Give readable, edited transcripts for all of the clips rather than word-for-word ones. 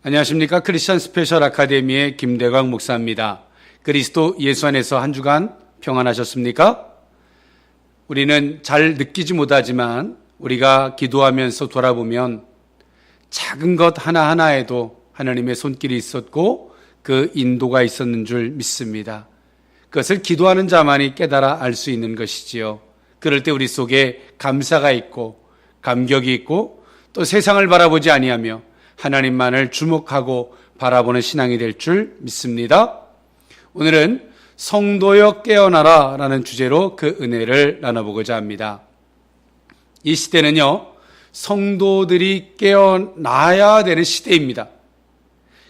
안녕하십니까. 크리스천 스페셜 아카데미의 김대광 목사입니다. 그리스도 예수 안에서 한 주간 평안하셨습니까? 우리는 잘 느끼지 못하지만 우리가 기도하면서 돌아보면 작은 것 하나하나에도 하나님의 손길이 있었고 그 인도가 있었는 줄 믿습니다. 그것을 기도하는 자만이 깨달아 알 수 있는 것이지요. 그럴 때 우리 속에 감사가 있고 감격이 있고 또 세상을 바라보지 아니하며 하나님만을 주목하고 바라보는 신앙이 될 줄 믿습니다. 오늘은 성도여 깨어나라 라는 주제로 그 은혜를 나눠보고자 합니다. 이 시대는요, 성도들이 깨어나야 되는 시대입니다.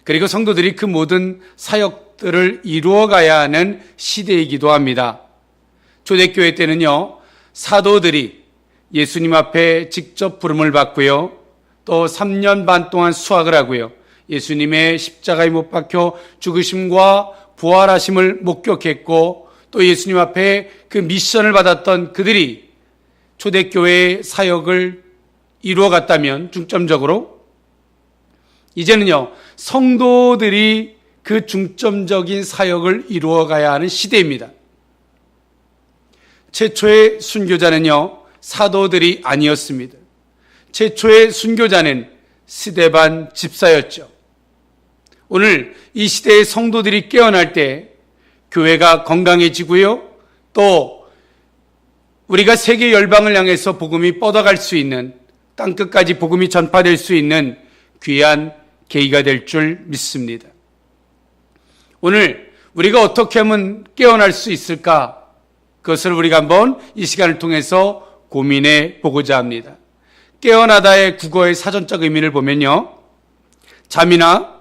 그리고 성도들이 그 모든 사역들을 이루어가야 하는 시대이기도 합니다. 초대교회 때는요, 사도들이 예수님 앞에 직접 부름을 받고요, 또 3년 반 동안 수학을 하고요, 예수님의 십자가에 못 박혀 죽으심과 부활하심을 목격했고 또 예수님 앞에 그 미션을 받았던 그들이 초대교회의 사역을 이루어갔다면 중점적으로 이제는요, 성도들이 그 중점적인 사역을 이루어가야 하는 시대입니다. 최초의 순교자는요, 사도들이 아니었습니다. 최초의 순교자는 스데반 집사였죠. 오늘 이 시대의 성도들이 깨어날 때 교회가 건강해지고요, 또 우리가 세계 열방을 향해서 복음이 뻗어갈 수 있는, 땅끝까지 복음이 전파될 수 있는 귀한 계기가 될 줄 믿습니다. 오늘 우리가 어떻게 하면 깨어날 수 있을까? 그것을 우리가 한번 이 시간을 통해서 고민해 보고자 합니다. 깨어나다의 국어의 사전적 의미를 보면요, 잠이나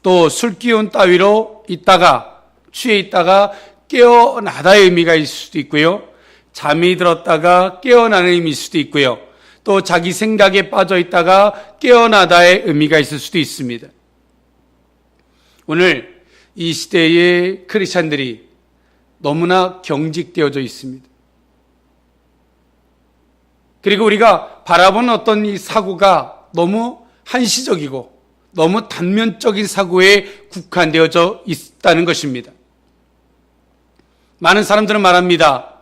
또 술 기운 따위로 있다가 취해 있다가 깨어나다의 의미가 있을 수도 있고요, 잠이 들었다가 깨어나는 의미일 수도 있고요, 또 자기 생각에 빠져 있다가 깨어나다의 의미가 있을 수도 있습니다. 오늘 이 시대의 크리스찬들이 너무나 경직되어져 있습니다. 그리고 우리가 바라보는 어떤 이 사고가 너무 한시적이고 너무 단면적인 사고에 국한되어져 있다는 것입니다. 많은 사람들은 말합니다.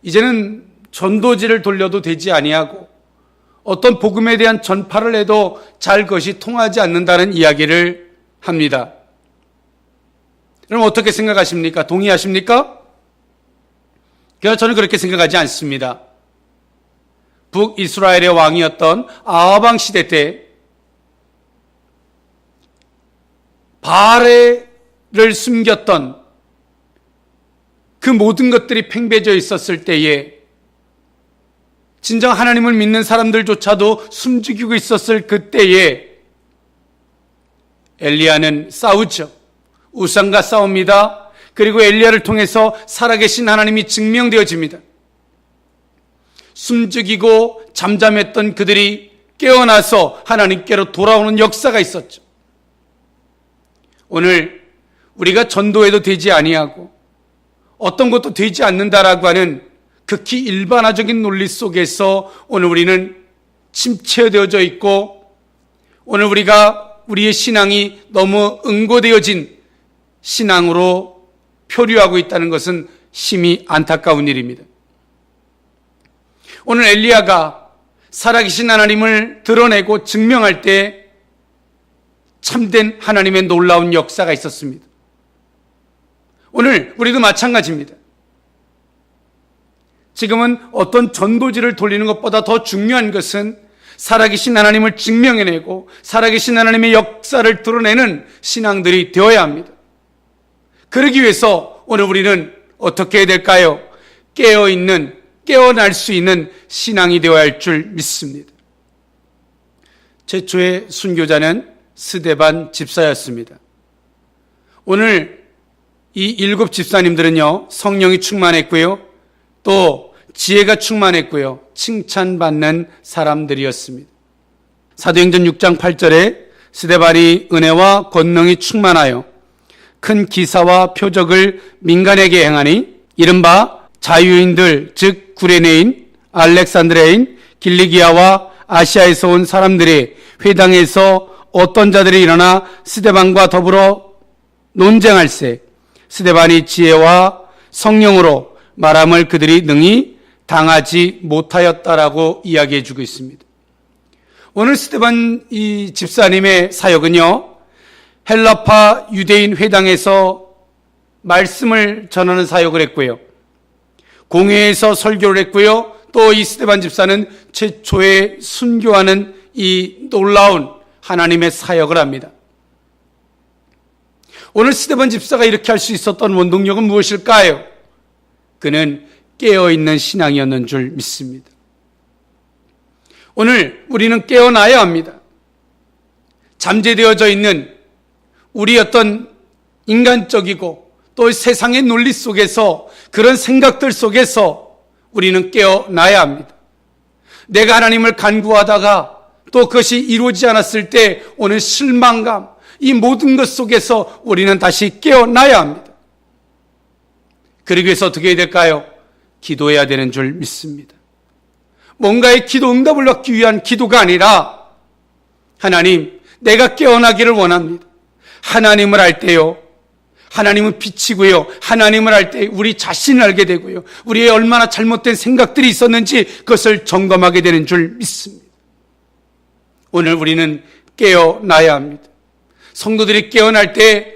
이제는 전도지를 돌려도 되지 아니하고 어떤 복음에 대한 전파를 해도 잘 그것이 통하지 않는다는 이야기를 합니다. 여러분 어떻게 생각하십니까? 동의하십니까? 저는 그렇게 생각하지 않습니다. 북이스라엘의 왕이었던 아하방 시대 때 바알을 숨겼던 그 모든 것들이 팽배져 있었을 때에 진정 하나님을 믿는 사람들조차도 숨죽이고 있었을 그때에 엘리야는 싸우죠. 우상과 싸웁니다. 그리고 엘리야를 통해서 살아계신 하나님이 증명되어집니다. 숨죽이고 잠잠했던 그들이 깨어나서 하나님께로 돌아오는 역사가 있었죠. 오늘 우리가 전도해도 되지 아니하고 어떤 것도 되지 않는다라고 하는 극히 일반화적인 논리 속에서 오늘 우리는 침체되어져 있고 오늘 우리의 신앙이 너무 응고되어진 신앙으로 표류하고 있다는 것은 심히 안타까운 일입니다. 오늘 엘리야가 살아계신 하나님을 드러내고 증명할 때 참된 하나님의 놀라운 역사가 있었습니다. 오늘 우리도 마찬가지입니다. 지금은 어떤 전도지를 돌리는 것보다 더 중요한 것은 살아계신 하나님을 증명해내고 살아계신 하나님의 역사를 드러내는 신앙들이 되어야 합니다. 그러기 위해서 오늘 우리는 어떻게 해야 될까요? 깨어날 수 있는 신앙이 되어야 할 줄 믿습니다. 최초의 순교자는 스데반 집사였습니다. 오늘 이 7 집사님들은요, 성령이 충만했고요, 또 지혜가 충만했고요, 칭찬받는 사람들이었습니다. 사도행전 6장 8절에 스데반이 은혜와 권능이 충만하여 큰 기사와 표적을 민간에게 행하니 이른바 자유인들 즉 구레네인, 알렉산드레인, 길리기아와 아시아에서 온 사람들이 회당에서 어떤 자들이 일어나 스데반과 더불어 논쟁할세 스데반이 지혜와 성령으로 말함을 그들이 능히 당하지 못하였다라고 이야기해 주고 있습니다. 오늘 스데반 이 집사님의 사역은요, 헬라파 유대인 회당에서 말씀을 전하는 사역을 했고요, 공회에서 설교를 했고요, 또 이 스데반 집사는 최초에 순교하는 이 놀라운 하나님의 사역을 합니다. 오늘 스데반 집사가 이렇게 할 수 있었던 원동력은 무엇일까요? 그는 깨어있는 신앙이었는 줄 믿습니다. 오늘 우리는 깨어나야 합니다. 잠재되어져 있는 우리 어떤 인간적이고 또 세상의 논리 속에서, 그런 생각들 속에서 우리는 깨어나야 합니다. 내가 하나님을 간구하다가 또 그것이 이루어지지 않았을 때 오는 실망감, 이 모든 것 속에서 우리는 다시 깨어나야 합니다. 그러기 위해서 어떻게 해야 될까요? 기도해야 되는 줄 믿습니다. 뭔가의 기도 응답을 받기 위한 기도가 아니라, 하나님, 내가 깨어나기를 원합니다. 하나님을 알 때요, 하나님은 빛이고요, 하나님을 알 때 우리 자신을 알게 되고요, 우리의 얼마나 잘못된 생각들이 있었는지 그것을 점검하게 되는 줄 믿습니다. 오늘 우리는 깨어나야 합니다. 성도들이 깨어날 때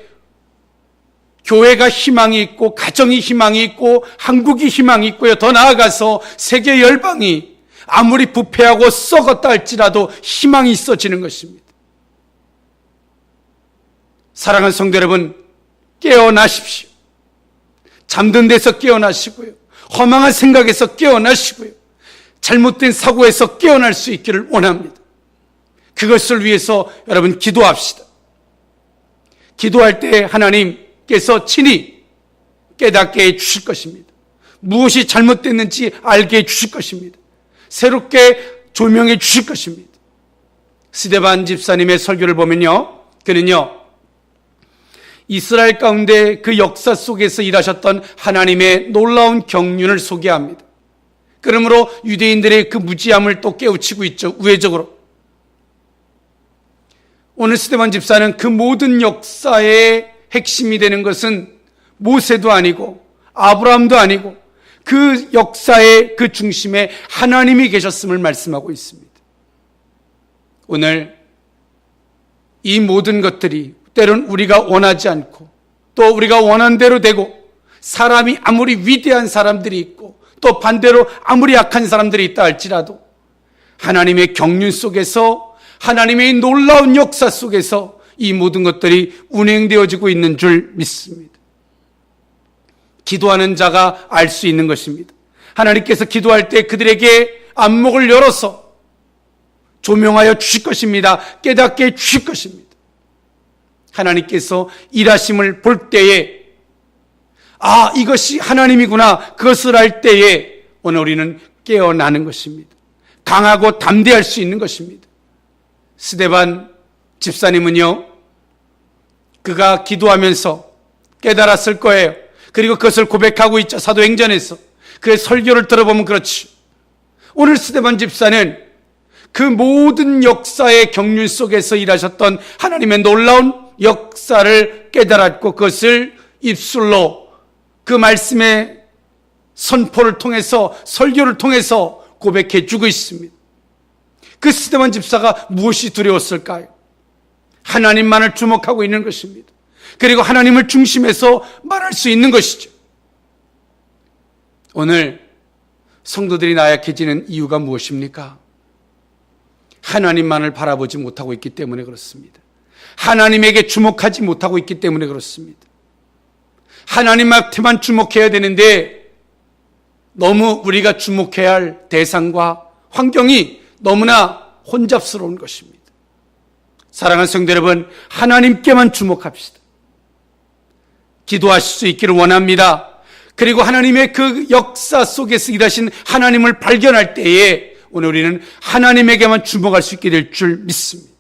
교회가 희망이 있고, 가정이 희망이 있고, 한국이 희망이 있고요, 더 나아가서 세계 열방이 아무리 부패하고 썩었다 할지라도 희망이 있어지는 것입니다. 사랑하는 성도 여러분, 깨어나십시오. 잠든 데서 깨어나시고요, 허망한 생각에서 깨어나시고요, 잘못된 사고에서 깨어날 수 있기를 원합니다. 그것을 위해서 여러분 기도합시다. 기도할 때 하나님께서 친히 깨닫게 해주실 것입니다. 무엇이 잘못됐는지 알게 해주실 것입니다. 새롭게 조명해 주실 것입니다. 스데반 집사님의 설교를 보면요, 그는요, 이스라엘 가운데 그 역사 속에서 일하셨던 하나님의 놀라운 경륜을 소개합니다. 그러므로 유대인들의 그 무지함을 또 깨우치고 있죠, 우회적으로. 오늘 스데반 집사는 그 모든 역사의 핵심이 되는 것은 모세도 아니고 아브라함도 아니고 그 역사의 그 중심에 하나님이 계셨음을 말씀하고 있습니다. 오늘 이 모든 것들이 때론 우리가 원하지 않고 또 우리가 원하는 대로 되고, 사람이 아무리 위대한 사람들이 있고 또 반대로 아무리 약한 사람들이 있다 할지라도 하나님의 경륜 속에서, 하나님의 놀라운 역사 속에서 이 모든 것들이 운행되어지고 있는 줄 믿습니다. 기도하는 자가 알 수 있는 것입니다. 하나님께서 기도할 때 그들에게 안목을 열어서 조명하여 주실 것입니다. 깨닫게 해 주실 것입니다. 하나님께서 일하심을 볼 때에, 아, 이것이 하나님이구나, 그것을 알 때에 오늘 우리는 깨어나는 것입니다. 강하고 담대할 수 있는 것입니다. 스데반 집사님은요, 그가 기도하면서 깨달았을 거예요. 그리고 그것을 고백하고 있죠, 사도행전에서. 그의 설교를 들어보면 그렇죠. 오늘 스데반 집사는 그 모든 역사의 경륜 속에서 일하셨던 하나님의 놀라운 역사를 깨달았고, 그것을 입술로 그 말씀의 선포를 통해서, 설교를 통해서 고백해 주고 있습니다. 그 스데반 집사가 무엇이 두려웠을까요? 하나님만을 주목하고 있는 것입니다. 그리고 하나님을 중심에서 말할 수 있는 것이죠. 오늘 성도들이 나약해지는 이유가 무엇입니까? 하나님만을 바라보지 못하고 있기 때문에 그렇습니다. 하나님에게 주목하지 못하고 있기 때문에 그렇습니다. 하나님한테만 주목해야 되는데 너무 우리가 주목해야 할 대상과 환경이 너무나 혼잡스러운 것입니다. 사랑하는 성도 여러분, 하나님께만 주목합시다. 기도하실 수 있기를 원합니다. 그리고 하나님의 그 역사 속에서 일하신 하나님을 발견할 때에 오늘 우리는 하나님에게만 주목할 수 있게 될 줄 믿습니다.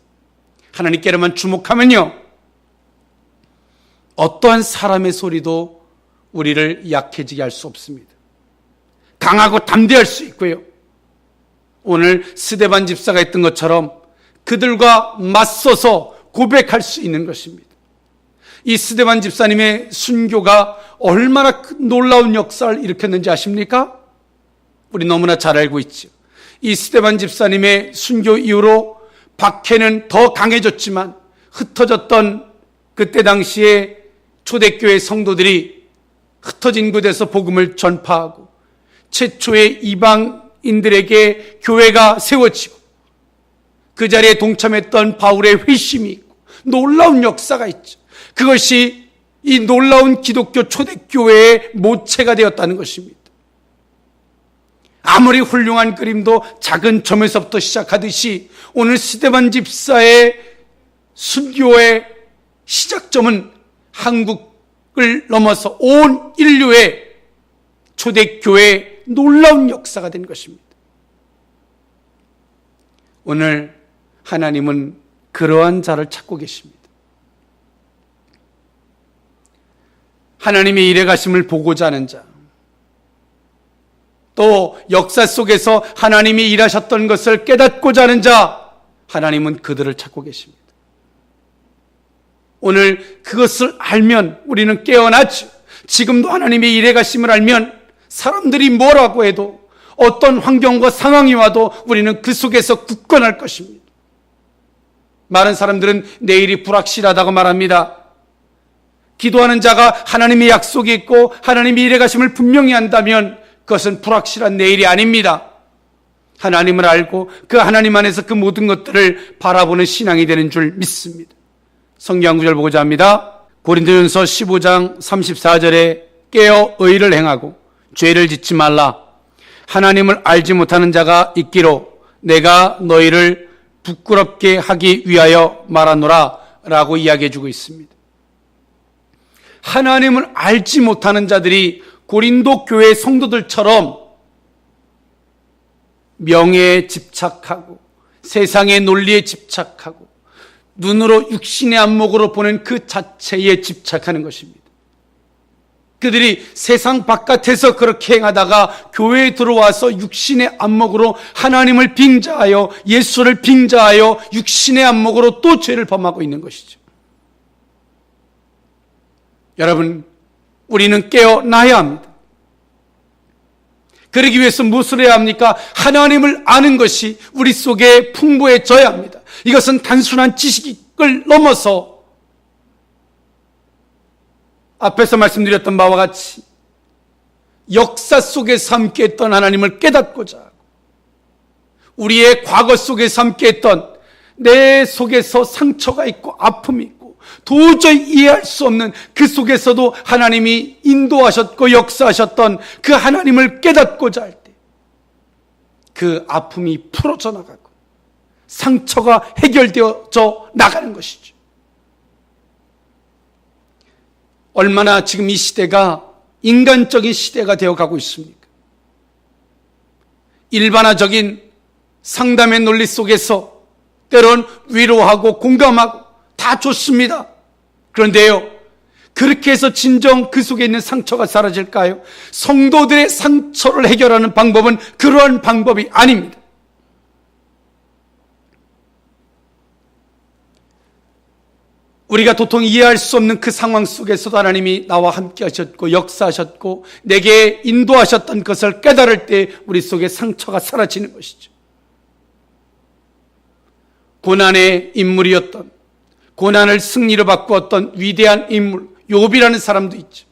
하나님께만 주목하면요, 어떠한 사람의 소리도 우리를 약해지게 할 수 없습니다. 강하고 담대할 수 있고요, 오늘 스데반 집사가 했던 것처럼 그들과 맞서서 고백할 수 있는 것입니다. 이 스데반 집사님의 순교가 얼마나 놀라운 역사를 일으켰는지 아십니까? 우리 너무나 잘 알고 있죠. 이 스데반 집사님의 순교 이후로 박해는 더 강해졌지만 흩어졌던 그때 당시에 초대교회 성도들이 흩어진 곳에서 복음을 전파하고 최초의 이방인들에게 교회가 세워지고 그 자리에 동참했던 바울의 회심이 있고 놀라운 역사가 있죠. 그것이 이 놀라운 기독교 초대교회의 모체가 되었다는 것입니다. 아무리 훌륭한 그림도 작은 점에서부터 시작하듯이 오늘 스데반 집사의 순교의 시작점은 한국을 넘어서 온 인류의 초대교회의 놀라운 역사가 된 것입니다. 오늘 하나님은 그러한 자를 찾고 계십니다. 하나님의 일해 가심을 보고자 하는 자, 또 역사 속에서 하나님이 일하셨던 것을 깨닫고자 하는 자, 하나님은 그들을 찾고 계십니다. 오늘 그것을 알면 우리는 깨어나죠. 지금도 하나님의 일해 가심을 알면 사람들이 뭐라고 해도 어떤 환경과 상황이 와도 우리는 그 속에서 굳건할 것입니다. 많은 사람들은 내일이 불확실하다고 말합니다. 기도하는 자가 하나님의 약속이 있고 하나님의 일해 가심을 분명히 한다면 그것은 불확실한 내일이 아닙니다. 하나님을 알고 그 하나님 안에서 그 모든 것들을 바라보는 신앙이 되는 줄 믿습니다. 성경 한 구절 보고자 합니다. 고린도전서 15장 34절에 깨어 의를 행하고 죄를 짓지 말라. 하나님을 알지 못하는 자가 있기로 내가 너희를 부끄럽게 하기 위하여 말하노라 라고 이야기해 주고 있습니다. 하나님을 알지 못하는 자들이 고린도 교회 성도들처럼 명예에 집착하고 세상의 논리에 집착하고 눈으로 육신의 안목으로 보는 그 자체에 집착하는 것입니다. 그들이 세상 바깥에서 그렇게 행하다가 교회에 들어와서 육신의 안목으로 하나님을 빙자하여 예수를 빙자하여 육신의 안목으로 또 죄를 범하고 있는 것이죠. 여러분, 우리는 깨어나야 합니다. 그러기 위해서 무엇을 해야 합니까? 하나님을 아는 것이 우리 속에 풍부해져야 합니다. 이것은 단순한 지식을 넘어서 앞에서 말씀드렸던 바와 같이 역사 속에서 함께했던 하나님을 깨닫고자 하고 우리의 과거 속에서 함께했던 내 속에서 상처가 있고 아픔이 있고 도저히 이해할 수 없는 그 속에서도 하나님이 인도하셨고 역사하셨던 그 하나님을 깨닫고자 할 때 그 아픔이 풀어져 나가고 상처가 해결되어져 나가는 것이죠. 얼마나 지금 이 시대가 인간적인 시대가 되어가고 있습니까? 일반화적인 상담의 논리 속에서 때론 위로하고 공감하고 다 좋습니다. 그런데요, 그렇게 해서 진정 그 속에 있는 상처가 사라질까요? 성도들의 상처를 해결하는 방법은 그러한 방법이 아닙니다. 우리가 도통 이해할 수 없는 그 상황 속에서도 하나님이 나와 함께 하셨고 역사하셨고 내게 인도하셨던 것을 깨달을 때 우리 속에 상처가 사라지는 것이죠. 고난의 인물이었던, 고난을 승리로 바꾸었던 위대한 인물 욥이라는 사람도 있죠.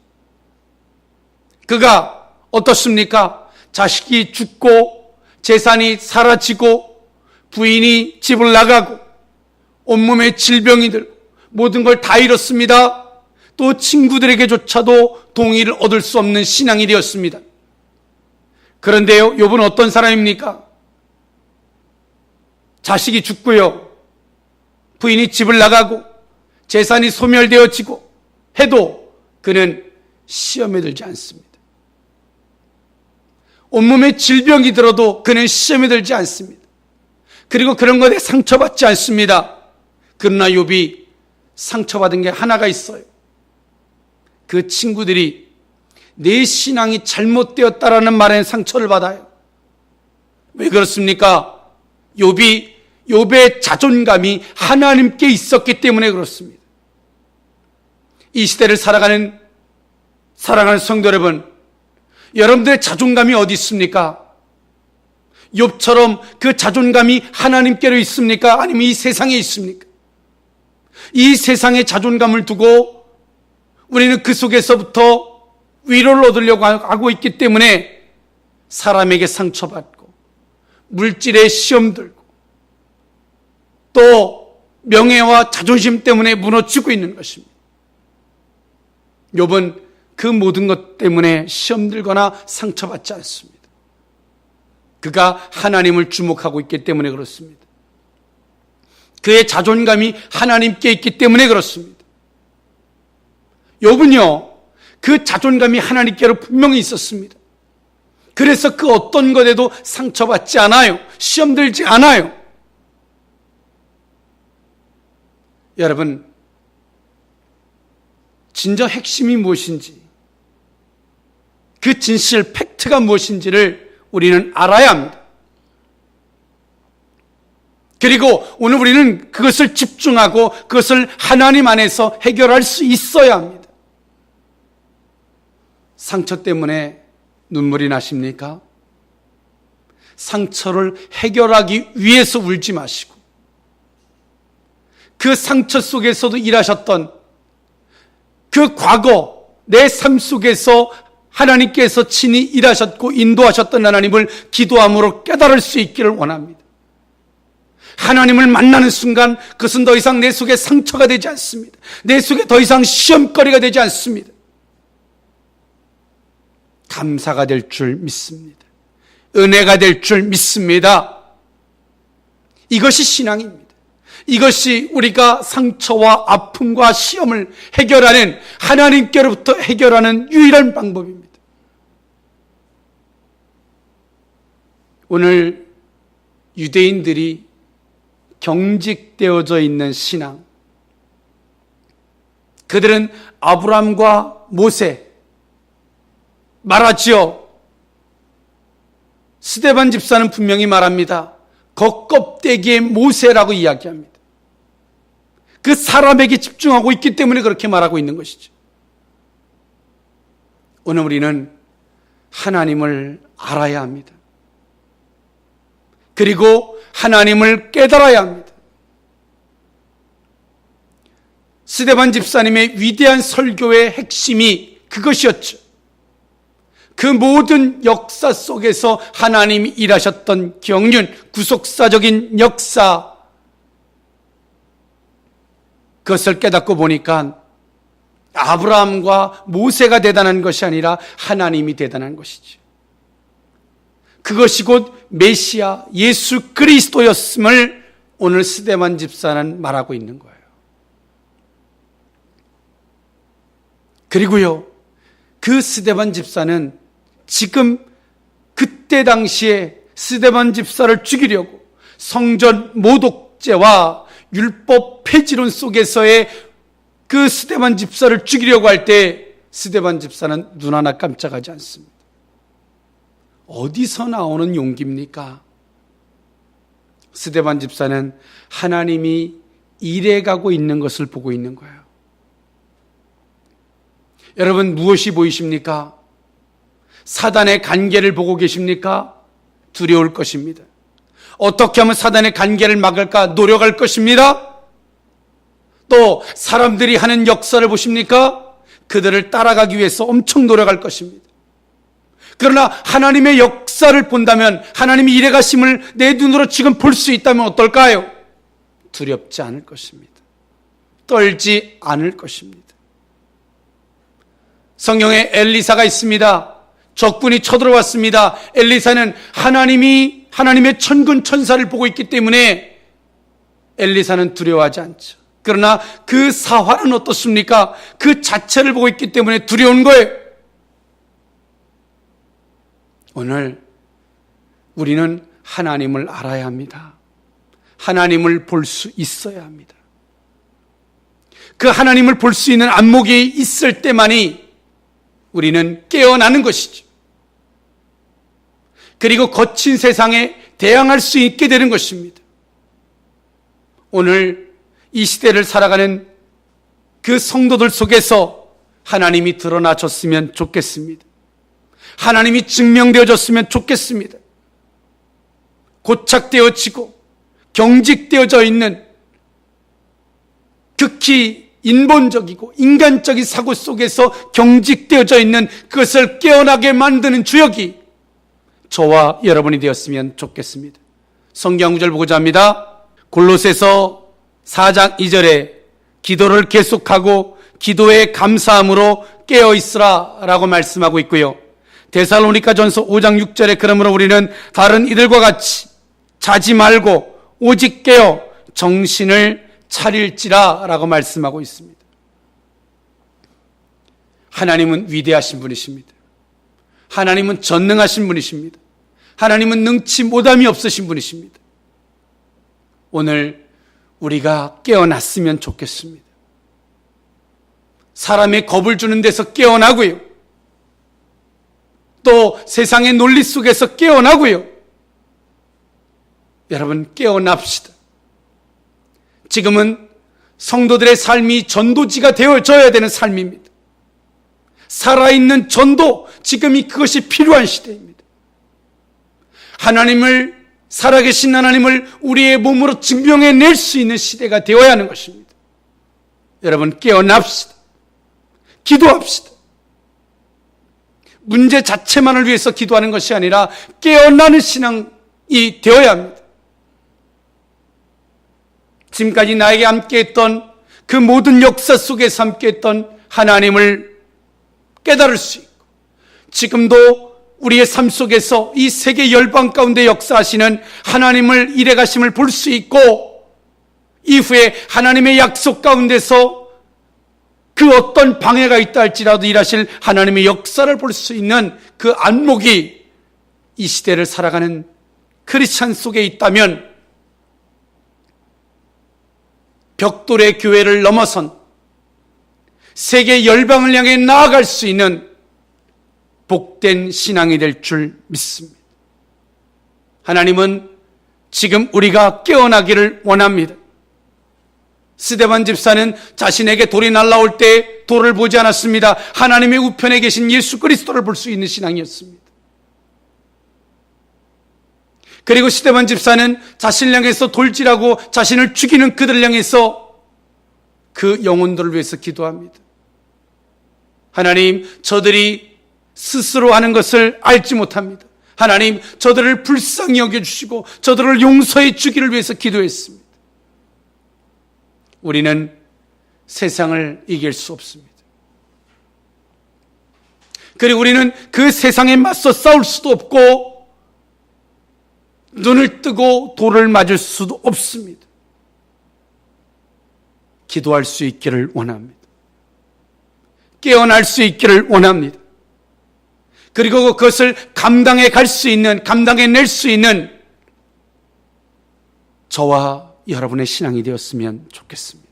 그가 어떻습니까? 자식이 죽고 재산이 사라지고 부인이 집을 나가고 온몸에 질병이 들고 모든 걸 다 잃었습니다. 또 친구들에게조차도 동의를 얻을 수 없는 신앙이 되었습니다. 그런데요, 욥은 어떤 사람입니까? 자식이 죽고요, 부인이 집을 나가고 재산이 소멸되어지고 해도 그는 시험에 들지 않습니다. 온몸에 질병이 들어도 그는 시험에 들지 않습니다. 그리고 그런 것에 상처받지 않습니다. 그러나 욥이 상처받은 게 하나가 있어요. 그 친구들이 내 신앙이 잘못되었다라는 말에 상처를 받아요. 왜 그렇습니까? 욥이 욥의 자존감이 하나님께 있었기 때문에 그렇습니다. 이 시대를 살아가는 사랑하는 성도 여러분, 여러분들의 자존감이 어디 있습니까? 욥처럼 그 자존감이 하나님께로 있습니까? 아니면 이 세상에 있습니까? 이 세상의 자존감을 두고 우리는 그 속에서부터 위로를 얻으려고 하고 있기 때문에 사람에게 상처받고 물질에 시험 들고 또 명예와 자존심 때문에 무너지고 있는 것입니다. 욥은 그 모든 것 때문에 시험 들거나 상처받지 않습니다. 그가 하나님을 주목하고 있기 때문에 그렇습니다. 그의 자존감이 하나님께 있기 때문에 그렇습니다. 욥은요, 그 자존감이 하나님께로 분명히 있었습니다. 그래서 그 어떤 것에도 상처받지 않아요. 시험 들지 않아요. 여러분, 진정 핵심이 무엇인지, 그 진실, 팩트가 무엇인지를 우리는 알아야 합니다. 그리고 오늘 우리는 그것을 집중하고 그것을 하나님 안에서 해결할 수 있어야 합니다. 상처 때문에 눈물이 나십니까? 상처를 해결하기 위해서 울지 마시고 그 상처 속에서도 일하셨던 그 과거 내 삶 속에서 하나님께서 친히 일하셨고 인도하셨던 하나님을 기도함으로 깨달을 수 있기를 원합니다. 하나님을 만나는 순간 그것은 더 이상 내 속에 상처가 되지 않습니다. 내 속에 더 이상 시험거리가 되지 않습니다. 감사가 될 줄 믿습니다. 은혜가 될 줄 믿습니다. 이것이 신앙입니다. 이것이 우리가 상처와 아픔과 시험을 해결하는, 하나님께로부터 해결하는 유일한 방법입니다. 오늘 유대인들이 경직되어져 있는 신앙, 그들은 아브라함과 모세 말하지요. 스데반 집사는 분명히 말합니다. 겉껍데기의 모세라고 이야기합니다. 그 사람에게 집중하고 있기 때문에 그렇게 말하고 있는 것이죠. 오늘 우리는 하나님을 알아야 합니다. 그리고 하나님을 깨달아야 합니다. 스데반 집사님의 위대한 설교의 핵심이 그것이었죠. 그 모든 역사 속에서 하나님이 일하셨던 경륜, 구속사적인 역사, 그것을 깨닫고 보니까 아브라함과 모세가 대단한 것이 아니라 하나님이 대단한 것이죠. 그것이 곧 메시아 예수 그리스도였음을 오늘 스데반 집사는 말하고 있는 거예요. 그리고요, 그 스데반 집사는 지금 그때 당시에 스데반 집사를 죽이려고 성전 모독죄와 율법 폐지론 속에서의 그 스데반 집사를 죽이려고 할 때 스데반 집사는 눈 하나 깜짝하지 않습니다. 어디서 나오는 용기입니까? 스데반 집사는 하나님이 일해가고 있는 것을 보고 있는 거예요. 여러분, 무엇이 보이십니까? 사단의 관계를 보고 계십니까? 두려울 것입니다. 어떻게 하면 사단의 관계를 막을까 노력할 것입니다. 또 사람들이 하는 역사를 보십니까? 그들을 따라가기 위해서 엄청 노력할 것입니다. 그러나 하나님의 역사를 본다면, 하나님이 일해가심을 내 눈으로 지금 볼 수 있다면 어떨까요? 두렵지 않을 것입니다. 떨지 않을 것입니다. 성경에 엘리사가 있습니다. 적군이 쳐들어왔습니다. 엘리사는 하나님의 천군 천사를 보고 있기 때문에 엘리사는 두려워하지 않죠. 그러나 그 사화는 어떻습니까? 그 자체를 보고 있기 때문에 두려운 거예요. 오늘 우리는 하나님을 알아야 합니다. 하나님을 볼 수 있어야 합니다. 그 하나님을 볼 수 있는 안목이 있을 때만이 우리는 깨어나는 것이죠. 그리고 거친 세상에 대항할 수 있게 되는 것입니다. 오늘 이 시대를 살아가는 그 성도들 속에서 하나님이 드러나줬으면 좋겠습니다. 하나님이 증명되어졌으면 좋겠습니다. 고착되어지고 경직되어져 있는 극히 인본적이고 인간적인 사고 속에서 경직되어져 있는 그것을 깨어나게 만드는 주역이 저와 여러분이 되었으면 좋겠습니다. 성경 구절 보고자 합니다. 골로새서 4장 2절에 기도를 계속하고 기도에 감사함으로 깨어있으라 라고 말씀하고 있고요. 데살로니가전서 5장 6절에 그러므로 우리는 다른 이들과 같이 자지 말고 오직 깨어 정신을 차릴지라 라고 말씀하고 있습니다. 하나님은 위대하신 분이십니다. 하나님은 전능하신 분이십니다. 하나님은 능치 못함이 없으신 분이십니다. 오늘 우리가 깨어났으면 좋겠습니다. 사람의 겁을 주는 데서 깨어나고요. 또 세상의 논리 속에서 깨어나고요. 여러분 깨어납시다. 지금은 성도들의 삶이 전도지가 되어져야 되는 삶입니다. 살아있는 전도, 지금이 그것이 필요한 시대입니다. 하나님을, 살아계신 하나님을 우리의 몸으로 증명해낼 수 있는 시대가 되어야 하는 것입니다. 여러분 깨어납시다. 기도합시다. 문제 자체만을 위해서 기도하는 것이 아니라 깨어나는 신앙이 되어야 합니다. 지금까지 나에게 함께했던 그 모든 역사 속에서 함께했던 하나님을 깨달을 수 있고, 지금도 우리의 삶 속에서 이 세계 열방 가운데 역사하시는 하나님을 일해가심을 볼 수 있고, 이후에 하나님의 약속 가운데서 그 어떤 방해가 있다 할지라도 일하실 하나님의 역사를 볼 수 있는 그 안목이 이 시대를 살아가는 크리스찬 속에 있다면, 벽돌의 교회를 넘어선 세계 열방을 향해 나아갈 수 있는 복된 신앙이 될 줄 믿습니다. 하나님은 지금 우리가 깨어나기를 원합니다. 스데반 집사는 자신에게 돌이 날아올 때 돌을 보지 않았습니다. 하나님의 우편에 계신 예수 그리스도를 볼 수 있는 신앙이었습니다. 그리고 스데반 집사는 자신을 향해서 돌질하고 자신을 죽이는 그들을 향해서 그 영혼들을 위해서 기도합니다. 하나님, 저들이 스스로 하는 것을 알지 못합니다. 하나님, 저들을 불쌍히 여겨주시고 저들을 용서해 주기를 위해서 기도했습니다. 우리는 세상을 이길 수 없습니다. 그리고 우리는 그 세상에 맞서 싸울 수도 없고 눈을 뜨고 돌을 맞을 수도 없습니다. 기도할 수 있기를 원합니다. 깨어날 수 있기를 원합니다. 그리고 그것을 감당해 갈 수 있는, 감당해 낼 수 있는 저와 여러분의 신앙이 되었으면 좋겠습니다.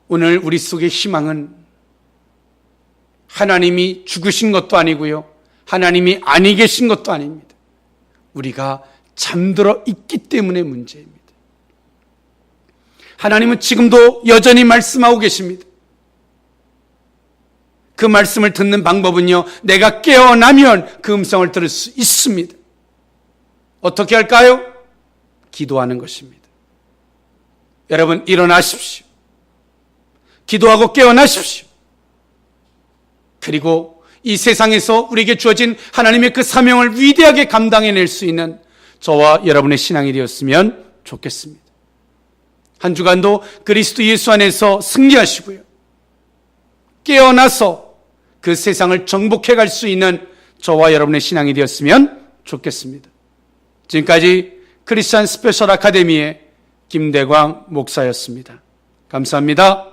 오늘 우리 속의 희망은 하나님이 죽으신 것도 아니고요, 하나님이 아니 계신 것도 아닙니다. 우리가 잠들어 있기 때문에 문제입니다. 하나님은 지금도 여전히 말씀하고 계십니다. 그 말씀을 듣는 방법은요, 내가 깨어나면 그 음성을 들을 수 있습니다. 어떻게 할까요? 기도하는 것입니다. 여러분 일어나십시오. 기도하고 깨어나십시오. 그리고 이 세상에서 우리에게 주어진 하나님의 그 사명을 위대하게 감당해낼 수 있는 저와 여러분의 신앙이 되었으면 좋겠습니다. 한 주간도 그리스도 예수 안에서 승리하시고요, 깨어나서 그 세상을 정복해 갈 수 있는 저와 여러분의 신앙이 되었으면 좋겠습니다. 지금까지 크리스찬 스페셜 아카데미의 김대광 목사였습니다. 감사합니다.